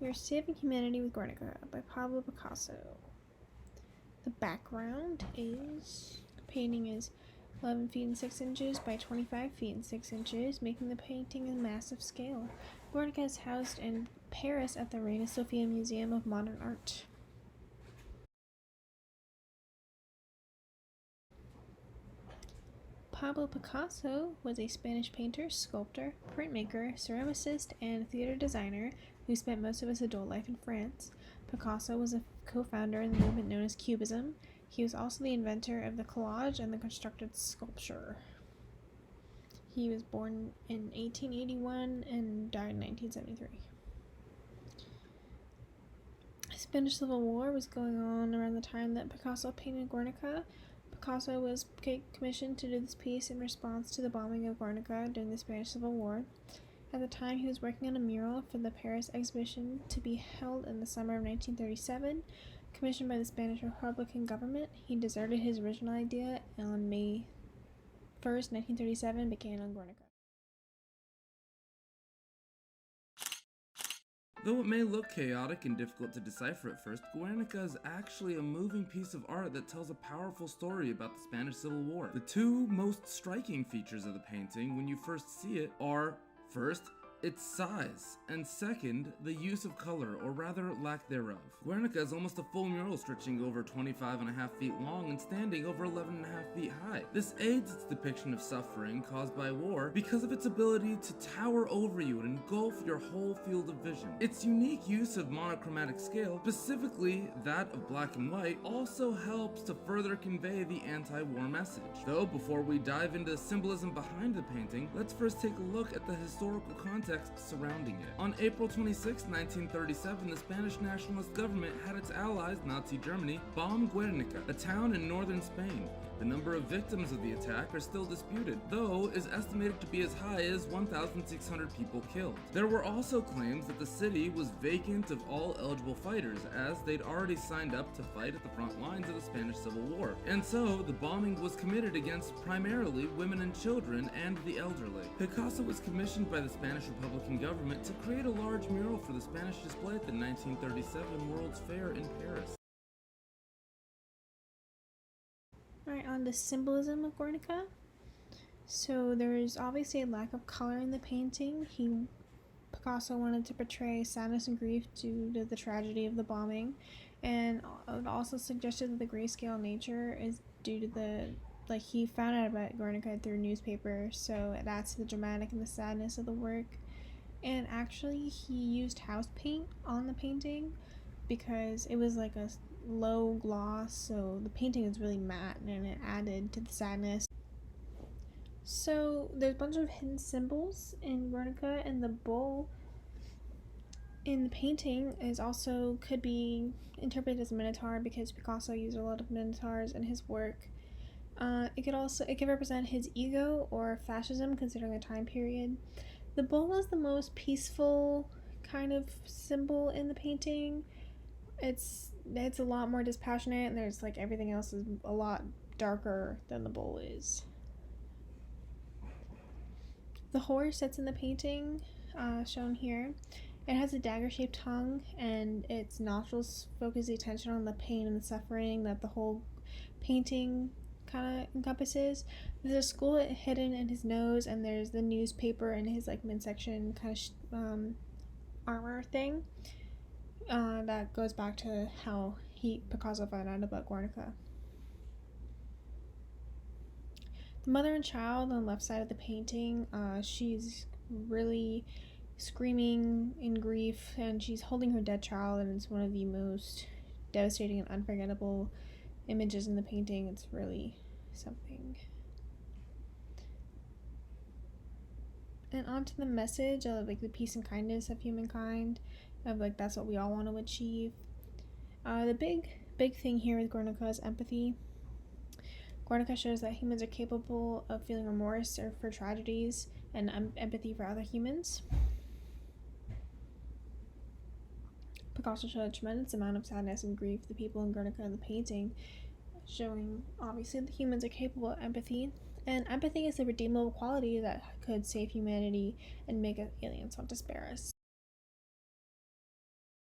We Are Saving Humanity with Guernica by Pablo Picasso. The background is, the painting is 11 feet and 6 inches by 25 feet and 6 inches, making the painting a massive scale. Guernica is housed in Paris at the Reina Sofia Museum of Modern Art. Pablo Picasso was a Spanish painter, sculptor, printmaker, ceramicist, and theater designer who spent most of his adult life in France. Picasso was a co-founder in the movement known as Cubism. He was also the inventor of the collage and the constructed sculpture. He was born in 1881 and died in 1973. The Spanish Civil War was going on around the time that Picasso painted Guernica. Picasso was commissioned to do this piece in response to the bombing of Guernica during the Spanish Civil War. At the time, he was working on a mural for the Paris exhibition to be held in the summer of 1937. Commissioned by the Spanish Republican government, he deserted his original idea and on May 1st, 1937, began on Guernica. Though it may look chaotic and difficult to decipher at first, Guernica is actually a moving piece of art that tells a powerful story about the Spanish Civil War. The two most striking features of the painting when you first see it are, first, its size, and second, the use of color, or rather lack thereof. Guernica is almost a full mural stretching over 25.5 feet long and standing over 11.5 feet high. This aids its depiction of suffering caused by war because of its ability to tower over you and engulf your whole field of vision. Its unique use of monochromatic scale, specifically that of black and white, also helps to further convey the anti-war message. Though before we dive into the symbolism behind the painting, let's first take a look at the historical context surrounding it. On April 26, 1937, the Spanish nationalist government had its allies, Nazi Germany, bomb Guernica, a town in northern Spain. The number of victims of the attack are still disputed, though is estimated to be as high as 1,600 people killed. There were also claims that the city was vacant of all eligible fighters, as they'd already signed up to fight at the front lines of the Spanish Civil War, and so the bombing was committed against primarily women and children and the elderly. Picasso was commissioned by the Spanish Republican government to create a large mural for the Spanish display at the 1937 World's Fair in Paris. Alright, on the symbolism of Guernica. So there's obviously a lack of color in the painting. Picasso wanted to portray sadness and grief due to the tragedy of the bombing, and it also suggested that the grayscale nature is due to he found out about Guernica through a newspaper, so it adds to the dramatic and the sadness of the work. And actually, he used house paint on the painting because it was like a low gloss, so the painting is really matte and it added to the sadness. So there's a bunch of hidden symbols in Guernica, and the bull in the painting could be interpreted as a minotaur because Picasso used a lot of minotaurs in his work. It could represent his ego or fascism considering the time period. The bull is the most peaceful kind of symbol in the painting. It's a lot more dispassionate, and there's everything else is a lot darker than the bull is. The horse that's in the painting, shown here, it has a dagger-shaped tongue, and its nostrils focus the attention on the pain and the suffering that the whole painting kind of encompasses. There's a skull hidden in his nose, and there's the newspaper in his midsection kind of armor thing. That goes back to how Picasso found out about Guernica. The mother and child on the left side of the painting, she's really screaming in grief, and she's holding her dead child, and it's one of the most devastating and unforgettable images in the painting. It's really something. And on to the message of the peace and kindness of humankind, of that's what we all want to achieve. The big thing here with Guernica is empathy. Guernica shows that humans are capable of feeling remorse or for tragedies and empathy for other humans. Picasso showed a tremendous amount of sadness and grief the people in Guernica in the painting, showing obviously that humans are capable of empathy, and empathy is a redeemable quality that could save humanity and make aliens want to spare us.